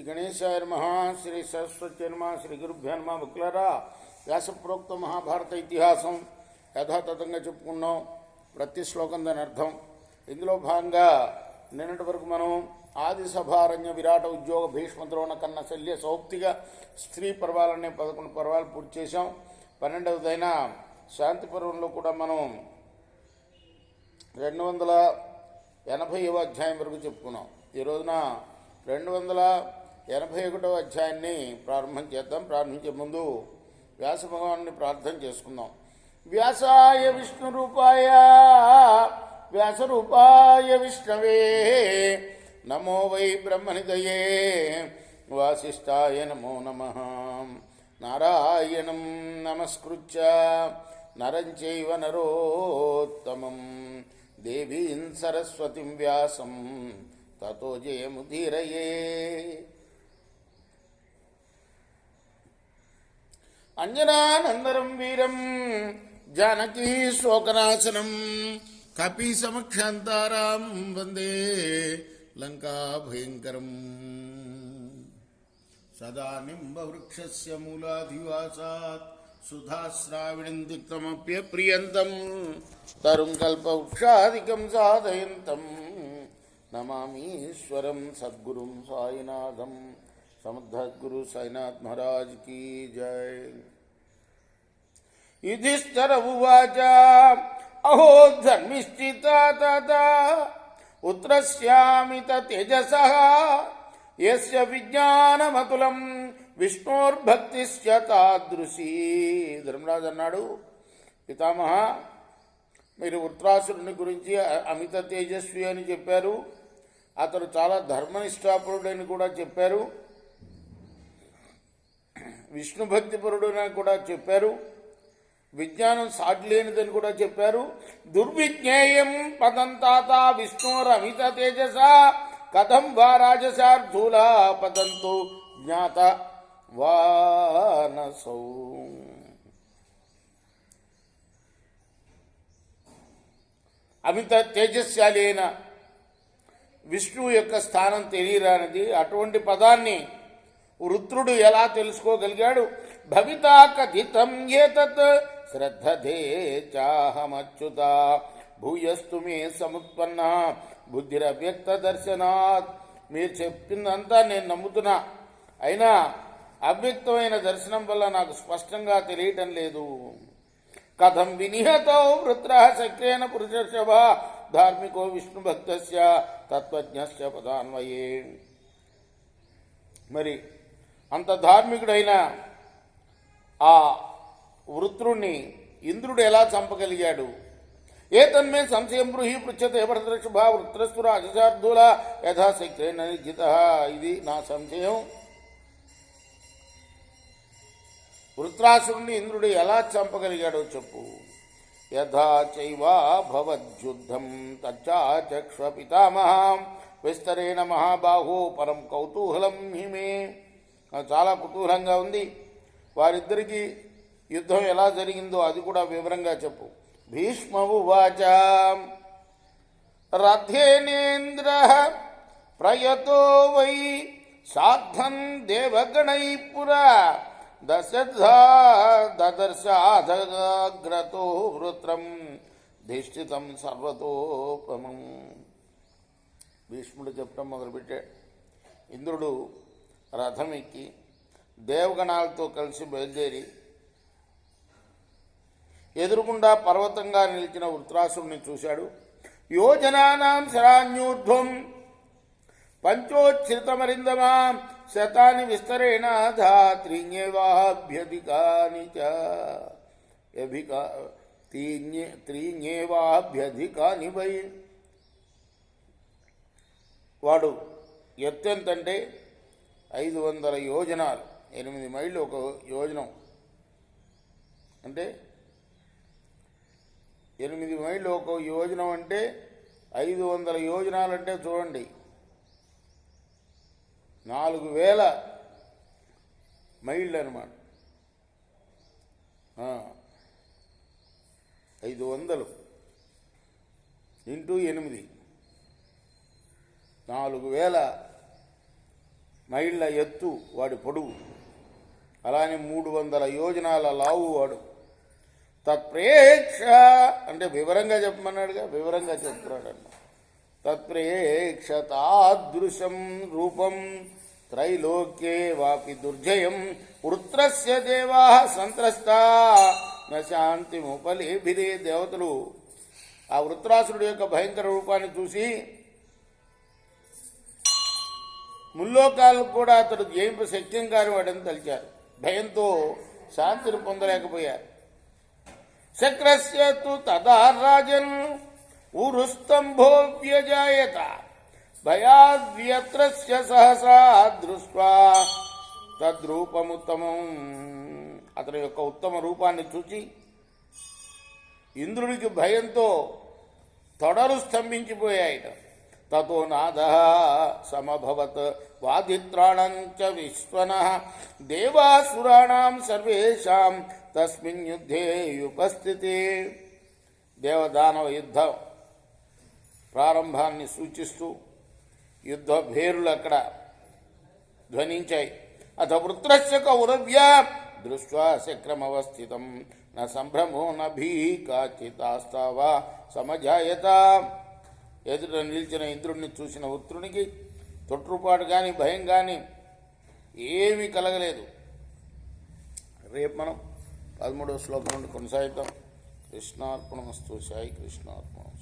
గణేశాయ నమః. శ్రీ సరస్వతి నమః. శ్రీ గురుభ్యో నమః. భక్తులారా, వ్యాసప్రోక్త మహాభారత ఇతిహాసం యథాతథంగా చెప్పుకున్నాం. ప్రతి శ్లోకం దాని అర్థం. ఇందులో భాగంగా నిన్నటి వరకు మనం ఆది సభారణ్య విరాట ఉద్యోగ భీష్మ ద్రోణ కన్న శల్య సౌప్తిగా స్త్రీ పర్వాలనే 11 పర్వాలు పూర్తి చేశాం. 12వదైన శాంతి పర్వంలో కూడా మనం 280వ అధ్యాయం వరకు చెప్పుకున్నాం. ఈ రోజున 281వ అధ్యాయాన్ని ప్రారంభం చేద్దాం. ప్రారంభించే ముందు వ్యాస భగవాన్ని ప్రార్థన చేసుకుందాం. వ్యాసాయ విష్ణు రూపాయ వ్యాసరూపాయ విష్ణవే నమో వై బ్రహ్మనిదయే వాసిష్ఠాయ నమో నమః. నారాయణం నమస్కృత్య నరం చైవ నరోత్తమం దేవీం సరస్వతిం వ్యాసం తతో జయముదీరయే. అంజనానందరం వీరం జానకీ శోకనాశనం కపి సమక్షాంతారాం వందే లంకా భయంకరం. సదా నింబవృక్షస్య మూలాధివాసాత్ సుధాశ్రావిణం దిక్తమప్యప్రియంతం తరుం కల్పవృక్షాదికం సాధయంతం నమామీశ్వరం సద్గురుం సాయినాథం. సముద్ధద్గురు సాయినాథ్ మహారాజ్ కీ జై. యుధిష్ఠిర ఉవాచ అహో ధర్మిష్ఠితా తదా ఉత్రస్యామిత తేజసః యస్య విజ్ఞానమతులం విష్ణోర్భక్తిశ్చ తాదృశీ. ధర్మరాజు అన్నాడు, పితామహ, మీరు వృత్రాసురుని గురించి అమిత తేజస్వి అని చెప్పారు. అతడు చాలా ధర్మనిష్టాపరుడని కూడా చెప్పారు. విష్ణు భక్తిపరుడని కూడా చెప్పారు. విజ్ఞానం సాటిలేనిదని కూడా చెప్పారు. దుర్విజ్ఞేయం పదం తాత విష్ణోరమిత తేజస కథం వా రాజసార్థూల పదంతో జ్ఞాత వానసౌ. అమిత తేజస్శాలి అయిన విష్ణువు యొక్క స్థానం తెలియరానిది. అటువంటి పదాన్ని వృత్రుడు ఎలా తెలుసుకోగలిగాడు? భవితా కథితం ఏతత్ శ్రద్ధదే చాహమచ్యుత భూయస్తు మే సముత్పన్న బుద్ధిరవ్యక్త దర్శనాత్. మీరు చెప్పిందంతా నేను నమ్ముతున్నా, అయినా అవ్యక్తమైన దర్శనం వల్ల నాకు స్పష్టంగా తెలియటం లేదు. కథం వినిహతో వృత్ర శక్రేణ పురుషర్షభ ధార్మికో విష్ణు భక్తస్య తత్వజ్ఞస్య పదాన్వయే. మరి అంత ధార్మికుడైన ఆ వృత్రుణ్ణి ఇంద్రుడు ఎలా చంపగలిగాడు? ఏతన్మే సంశయం బ్రూహి పృచ్ఛతే భరతృషభ వృత్రస్తు రాజశార్దూల యథాశక్తేన నిర్జితః. ఇది నా సంశయం. వృత్రాసురుణ్ణి ఇంద్రుడు ఎలా చంపగలిగాడో చెప్పు. యథా చైవా భవద్యుద్ధం తచ్చాచక్ష్వ పితామహం విస్తరేణ మహాబాహో పరం కౌతూహలం హిమే. చాలా కుతూహలంగా ఉంది. వారిద్దరికీ యుద్ధం ఎలా జరిగిందో అది కూడా వివరంగా చెప్పు. భీష్మ ఉవాచ రథేనేంద్ర ప్రయతో వై సాధం దేవగణై పురా దదర్శాధగ్రతో వృత్రం ధిష్ఠితం సర్వతోపమం. భీష్ముడు చెప్పడం మొదలుపెట్టాడు. ఇంద్రుడు రథం ఎక్కి దేవగణాలతో కలిసి బయలుదేరి ఎదురుగుండా పర్వతంగా నిలిచిన వృత్రాసురుని చూశాడు. యోజనానాం శరాన్యూర్ధ్వం పంచోచ్ఛ్రితమరిందమా శతాని విస్తరేణ త్రీణ్యేవాభ్యధికాని త్రీణ్యేవాభ్యధికాని వై. వాడు ఎత్తెంతంటే 500 యోజనాలు. 8 మైళ్ళు ఒక యోజనం అంటే 8 మైళ్ళు ఒక యోజనం అంటే 500 యోజనాలంటే చూడండి 4000 మైళ్ళు అన్నమాట. 500 × 8 4000 మైళ్ళ ఎత్తు వాడి పొడుగు, అలానే 300 యోజనాల లావు వాడు. తత్ప్రేక్ష అంటే వివరంగా చెప్పమన్నాడుగా, వివరంగా చెప్తున్నాడన్న. తత్ప్రేక్ష తాదృశం రూపం త్రైలోక్యే వాపి దుర్జయం వృత్రస్య దేవా సంత్రస్తా నశాంతిముపలేభిరే. దేవతలు ఆ వృత్రాసురుడు యొక్క భయంకర రూపాన్ని చూసి ముల్లోకాలకు కూడా అతడు జయింపు శక్యం కాని వాడని తలిచారు. భయంతో శాంతిని పొందలేకపోయారు. శక్రస్య తు తదా రాజన్ ఊరుస్తంభో వ్యజాయత భయాద్వ్యత్రస్య సహసా దృష్ట్వా తద్రూపముత్తమం. అతని యొక్క ఉత్తమ రూపాన్ని చూచి ఇంద్రుడికి భయంతో తొడలు స్తంభించిపోయాయిట. తతో నాద సమభవత్ వాదిత్రాణంచ విశ్వనః దేవాసురాణం సర్వేషాం తస్మిన్ యుద్ధే ఉపస్థితి. దేవదానవ యుద్ధ ప్రారంభాన్ని సూచిస్తూ యుద్ధ భేరులు అక్కడ ధ్వనించాయి. అథ వృత్రస్య కౌరవ్య దృష్ట్వా శక్రమవస్థితం న సంభ్రమో నభీ కాచితాస్తావా సమజాయత. ఎదుట నిలిచిన ఇంద్రుడిని చూసిన వృత్రునికి తొట్రుపాటు కానీ భయం కానీ ఏమీ కలగలేదు. రేపు మనం 13వ శ్లోకం నుండి కొనసాగిద్దాం. కృష్ణార్పణమస్తు. సాయి కృష్ణార్పణం.